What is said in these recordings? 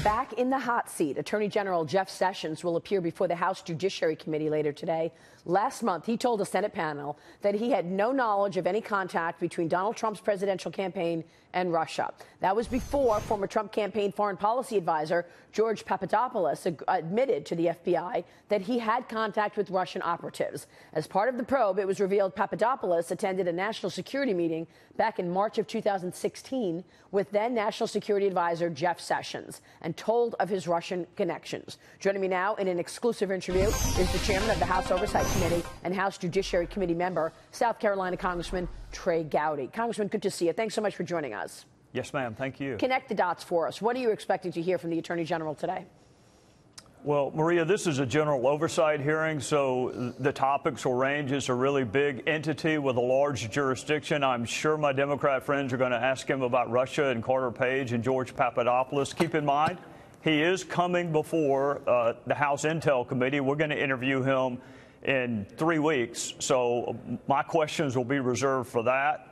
Back in the hot seat, Attorney General Jeff Sessions will appear before the House Judiciary Committee later today. Last month, he told a Senate panel that he had no knowledge of any contact between Donald Trump's presidential campaign and Russia. That was before former Trump campaign foreign policy advisor George Papadopoulos admitted to the FBI that he had contact with Russian operatives. As part of the probe, it was revealed Papadopoulos attended a national security meeting back in March of 2016 with then National Security Advisor Jeff Sessions and told of his Russian connections. Joining me now in an exclusive interview is the chairman of the House Oversight Committee and House Judiciary Committee member, South Carolina Congressman Trey Gowdy. Congressman, good to see you. Thanks so much for joining us. Yes, ma'am. Thank you. Connect the dots for us. What are you expecting to hear from the Attorney General today? Well, Maria, this is a general oversight hearing, so the topics will range. It's a really big entity with a large jurisdiction. I'm sure my Democrat friends are going to ask him about Russia and Carter Page and George Papadopoulos. Keep in mind, he is coming before the House Intel Committee. We're going to interview him in 3 weeks, so my questions will be reserved for that.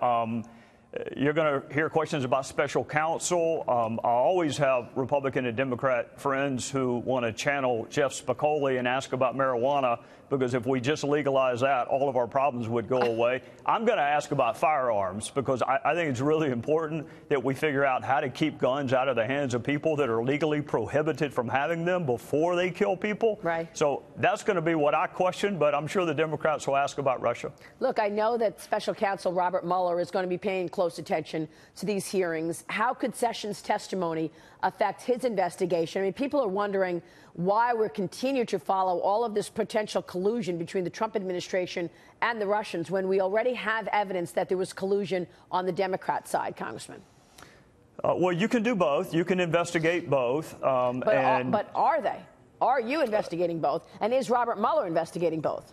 You're going to hear questions about special counsel. I always have Republican and Democrat friends who want to channel Jeff Spicoli and ask about marijuana, because if we just legalize that, all of our problems would go away. I'm going to ask about firearms, because I think it's really important that we figure out how to keep guns out of the hands of people that are legally prohibited from having them before they kill people. Right. So that's going to be what I question, but I'm sure the Democrats will ask about Russia. Look, I know that Special Counsel Robert Mueller is going to be paying close attention to these hearings. How could Sessions' testimony affect his investigation? I mean, people are wondering why we're continuing to follow all of this potential collusion between the Trump administration and the Russians when we already have evidence that there was collusion on the Democrat side, Congressman. Well, you can do both. You can investigate both. But are they? Are you investigating both? And is Robert Mueller investigating both?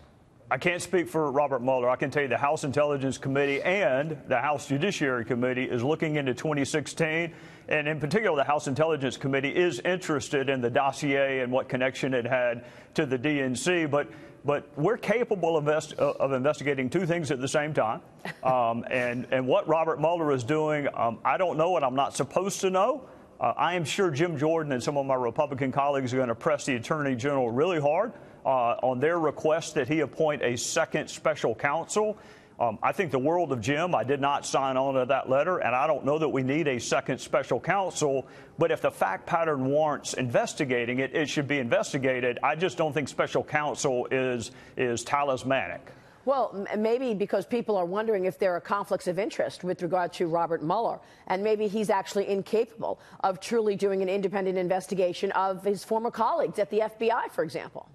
I can't speak for Robert Mueller. I can tell you the House Intelligence Committee and the House Judiciary Committee is looking into 2016. And in particular, the House Intelligence Committee is interested in the dossier and what connection it had to the DNC. But we're capable of investigating two things at the same time. And what Robert Mueller is doing, I don't know, and I'm not supposed to know. I am sure Jim Jordan and some of my Republican colleagues are going to press the Attorney General really hard on their request that he appoint a second special counsel. I think the world of Jim. I did not sign on to that letter, and I don't know that we need a second special counsel. But if the fact pattern warrants investigating it, it should be investigated. I just don't think special counsel is talismanic. Well, maybe because people are wondering if there are conflicts of interest with regard to Robert Mueller, and maybe he's actually incapable of truly doing an independent investigation of his former colleagues at the FBI, for example.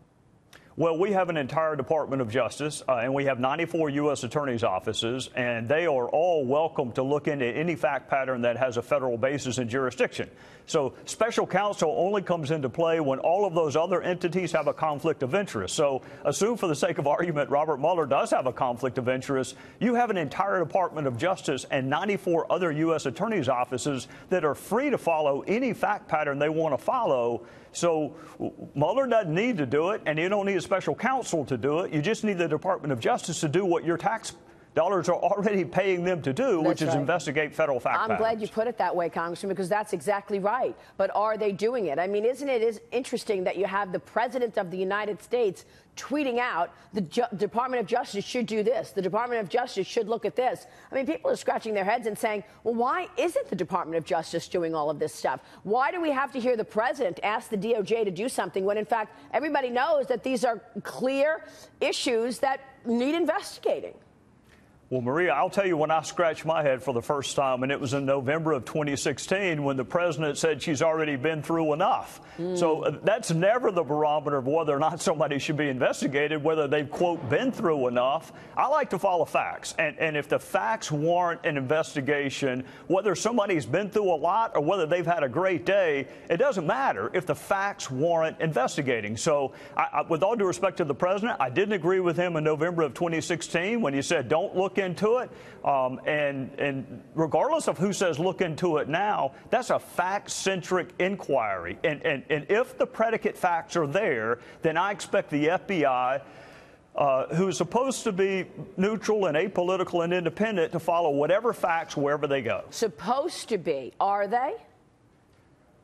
Well, we have an entire Department of Justice, and we have 94 U.S. attorneys' offices, and they are all welcome to look into any fact pattern that has a federal basis and jurisdiction. So special counsel only comes into play when all of those other entities have a conflict of interest. So assume, for the sake of argument, Robert Mueller does have a conflict of interest. You have an entire Department of Justice and 94 other U.S. attorneys' offices that are free to follow any fact pattern they want to follow. So Mueller doesn't need to do it, and you don't need a special counsel to do it. You just need the Department of Justice to do what your tax dollars are already paying them to do, which is investigate federal fact patterns. I'm glad you put it that way, Congressman, because that's exactly right. But are they doing it? I mean, isn't it interesting that you have the President of the United States tweeting out the Department of Justice should do this, the Department of Justice should look at this? I mean, people are scratching their heads and saying, well, why isn't the Department of Justice doing all of this stuff? Why do we have to hear the President ask the DOJ to do something when, in fact, everybody knows that these are clear issues that need investigating? Well, Maria, I'll tell you when I scratched my head for the first time, and it was in November of 2016 when the president said she's already been through enough. So that's never the barometer of whether or not somebody should be investigated, whether they've, quote, been through enough. I like to follow facts. And if the facts warrant an investigation, whether somebody's been through a lot or whether they've had a great day, it doesn't matter if the facts warrant investigating. So with all due respect to the president, I didn't agree with him in November of 2016 when he said don't look into it. And regardless of who says look into it now, that's a fact-centric inquiry. And if the predicate facts are there, then I expect the FBI, who's supposed to be neutral and apolitical and independent, to follow whatever facts wherever they go. Supposed to be. Are they?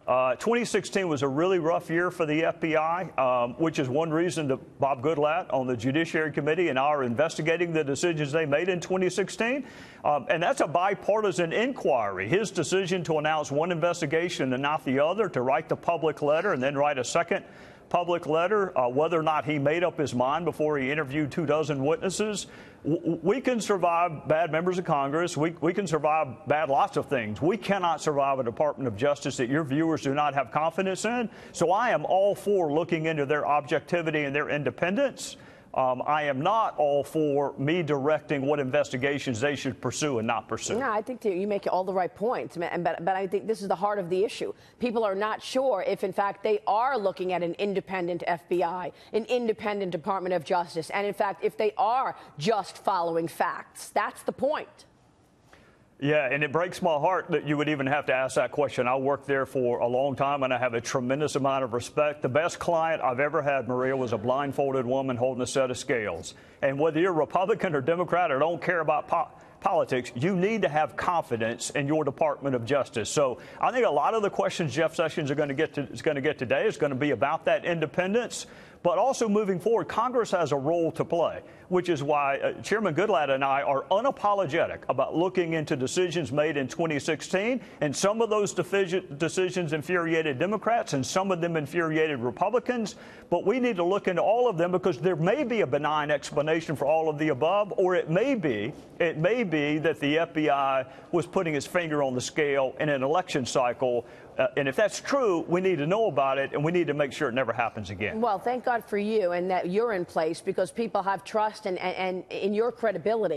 2016 was a really rough year for the FBI, which is one reason that Bob Goodlatte on the Judiciary Committee and I are investigating the decisions they made in 2016. And that's a bipartisan inquiry. His decision to announce one investigation and not the other, to write the public letter and then write a second public letter, whether or not he made up his mind before he interviewed 24 witnesses. We can survive bad members of Congress. We can survive bad lots of things. We cannot survive a Department of Justice that your viewers do not have confidence in. So I am all for looking into their objectivity and their independence. I am not all for me directing what investigations they should pursue and not pursue. No, I think that you make all the right points, but I think this is the heart of the issue. People are not sure if, in fact, they are looking at an independent FBI, an independent Department of Justice, and, in fact, if they are just following facts. That's the point. Yeah, and it breaks my heart that you would even have to ask that question. I worked there for a long time, and I have a tremendous amount of respect. The best client I've ever had, Maria, was a blindfolded woman holding a set of scales. And whether you're Republican or Democrat or don't care about politics, you need to have confidence in your Department of Justice. So I think a lot of the questions Jeff Sessions is going to get today is going to be about that independence. But also moving forward, Congress has a role to play, which is why Chairman Goodlatte and I are unapologetic about looking into decisions made in 2016. And some of those decisions infuriated Democrats and some of them infuriated Republicans. But we need to look into all of them because there may be a benign explanation for all of the above, or it may be that the FBI was putting its finger on the scale in an election cycle. And if that's true, we need to know about it, and we need to make sure it never happens again. Well, thank God for you and that you're in place because people have trust and in your credibility.